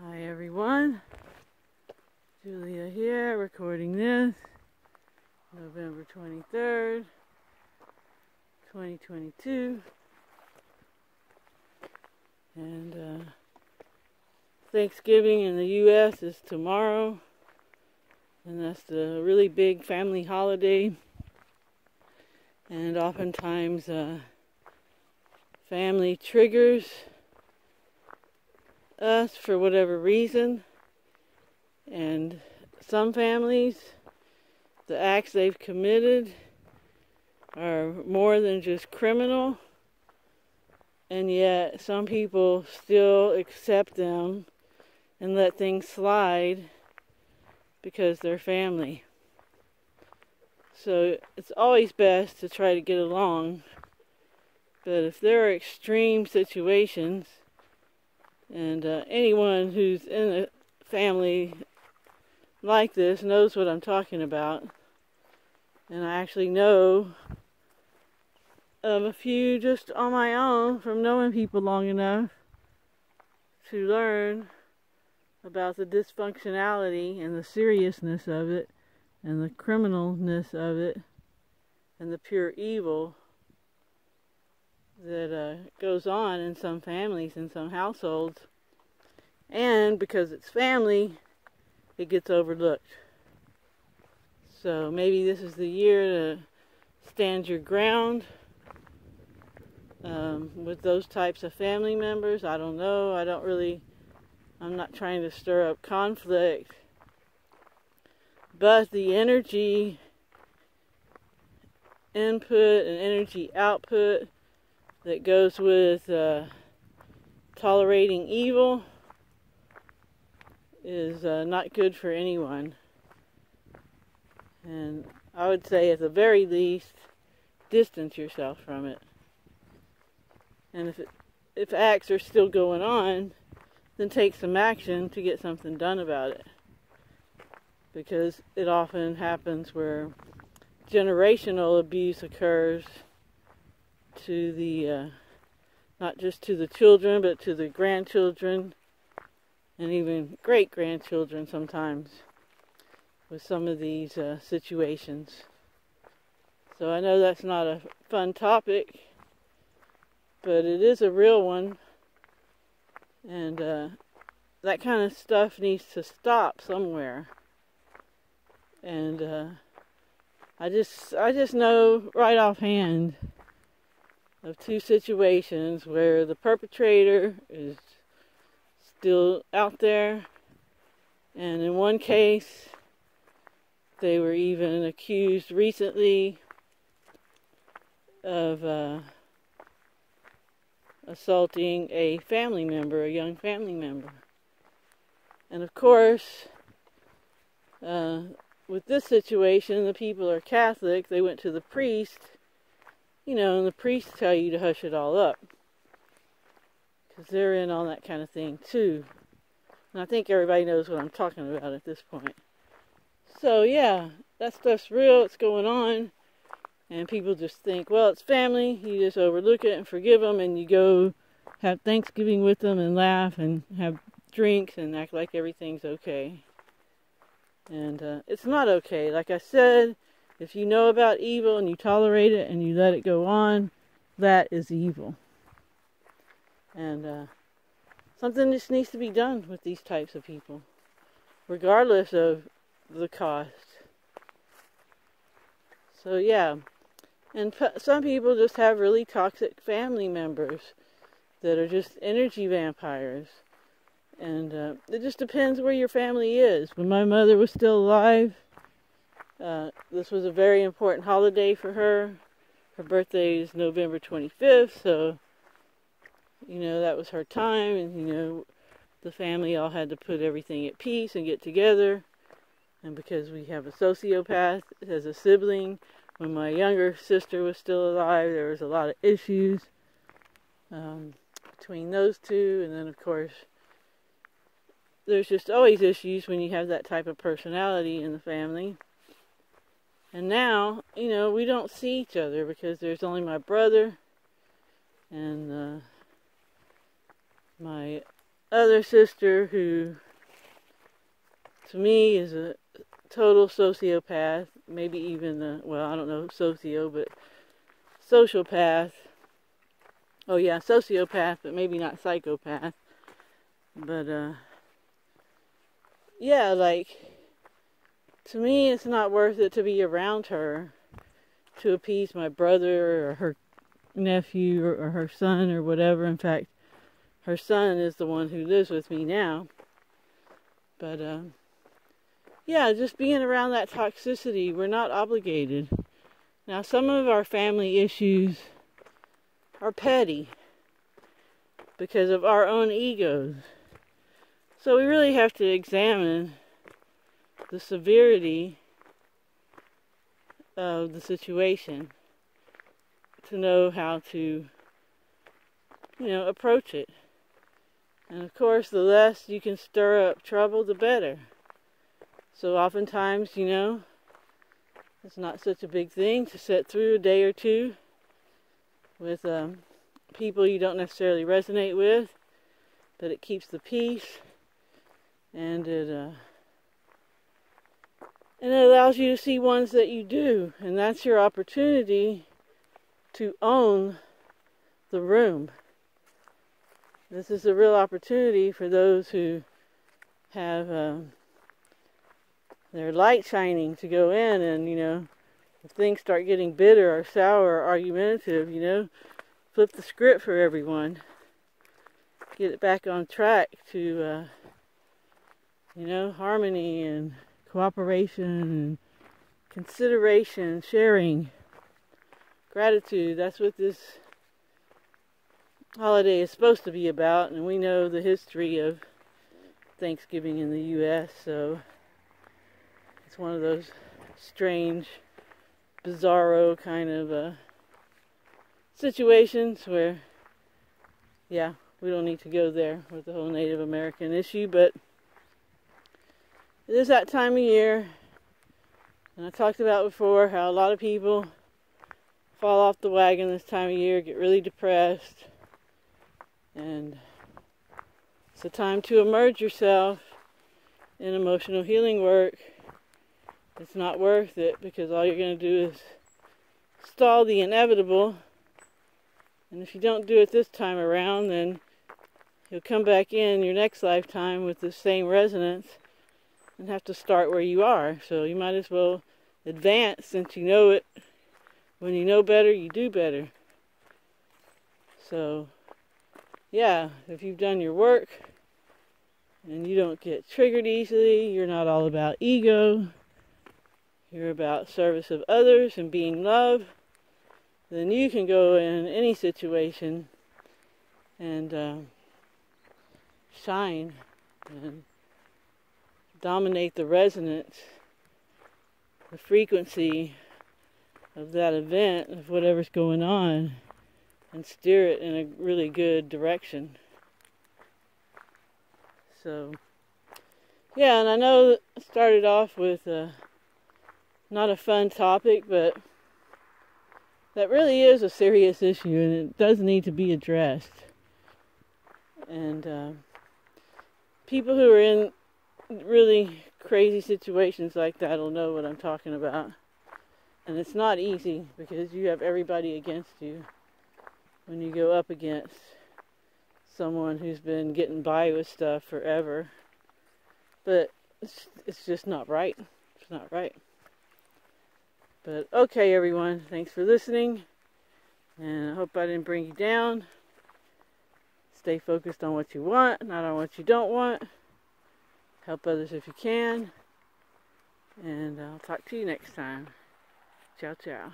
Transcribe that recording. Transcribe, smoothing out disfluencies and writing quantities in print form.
Hi everyone, Julia here, recording this, November 23rd, 2022, and Thanksgiving in the U.S. is tomorrow, and that's the really big family holiday, and oftentimes family triggers us for whatever reason, and some families, the acts they've committed are more than just criminal, and yet some people still accept them and let things slide because they're family. So it's always best to try to get along, but if there are extreme situations, and anyone who's in a family like this knows what I'm talking about. And I actually know of a few just on my own from knowing people long enough to learn about the dysfunctionality and the seriousness of it and the criminalness of it and the pure evil that goes on in some families, in some households. And because it's family, it gets overlooked. So maybe this is the year to stand your ground with those types of family members. I don't know. I'm not trying to stir up conflict. But the energy input and energy output that goes with tolerating evil is not good for anyone. And I would say at the very least, distance yourself from it. And if acts are still going on, then take some action to get something done about it. Because it often happens where generational abuse occurs to the not just to the children, but to the grandchildren and even great-grandchildren sometimes with some of these situations. So I know that's not a fun topic, but it is a real one, and that kind of stuff needs to stop somewhere. And I just know right offhand of two situations where the perpetrator is still out there, and in one case they were even accused recently of assaulting a family member, a young family member. And of course, with this situation, the people are Catholic. They went to the priest, and the priests tell you to hush it all up, because they're in on that kind of thing too. And I think everybody knows what I'm talking about at this point. So yeah, that stuff's real, it's going on, and people just think, well, it's family, you just overlook it and forgive them, and you go have Thanksgiving with them and laugh and have drinks and act like everything's okay. And it's not okay. Like I said, if you know about evil and you tolerate it and you let it go on, that is evil. And something just needs to be done with these types of people, regardless of the cost. So yeah, and some people just have really toxic family members that are just energy vampires. And it just depends where your family is. When my mother was still alive, this was a very important holiday for her. Her birthday is November 25th, so, that was her time. And, the family all had to put everything at peace and get together. And because we have a sociopath as a sibling, when my younger sister was still alive, there was a lot of issues between those two. And then, of course, there's just always issues when you have that type of personality in the family. And now, we don't see each other because there's only my brother and my other sister who, to me, is a total sociopath. Maybe even, well, I don't know, socio, but sociopath. Oh yeah, sociopath, but maybe not psychopath. But, yeah, like, to me, it's not worth it to be around her to appease my brother or her nephew or her son or whatever. In fact, her son is the one who lives with me now. But, yeah, just being around that toxicity, we're not obligated. Now, some of our family issues are petty because of our own egos. So we really have to examine the severity of the situation to know how to, approach it. And of course, the less you can stir up trouble, the better. So oftentimes, it's not such a big thing to sit through a day or two with people you don't necessarily resonate with, but it keeps the peace, and it allows you to see ones that you do, and that's your opportunity to own the room. This is a real opportunity for those who have their light shining to go in, and if things start getting bitter or sour or argumentative, flip the script for everyone. Get it back on track to harmony and cooperation and consideration, sharing, gratitude. That's what this holiday is supposed to be about, and we know the history of Thanksgiving in the U.S., so it's one of those strange, bizarro kind of situations where, yeah, we don't need to go there with the whole Native American issue, but it is that time of year, and I talked about before how a lot of people fall off the wagon this time of year, get really depressed, and it's a time to immerse yourself in emotional healing work. It's not worth it, because all you're going to do is stall the inevitable, and if you don't do it this time around, then you'll come back in your next lifetime with the same resonance and have to start where you are. So you might as well advance since you know it. When you know better, you do better. So, yeah, if you've done your work and you don't get triggered easily, you're not all about ego, you're about service of others and being love, then you can go in any situation and shine and dominate the resonance, the frequency of that event, of whatever's going on, and steer it in a really good direction. So, yeah, and I know that I started off with not a fun topic, but that really is a serious issue, and it does need to be addressed. And people who are in really crazy situations like that will know what I'm talking about. And it's not easy, because you have everybody against you when you go up against someone who's been getting by with stuff forever. But it's just not right. It's not right. But okay, everyone, thanks for listening, and I hope I didn't bring you down. Stay focused on what you want, not on what you don't want. Help others if you can, and I'll talk to you next time. Ciao, ciao.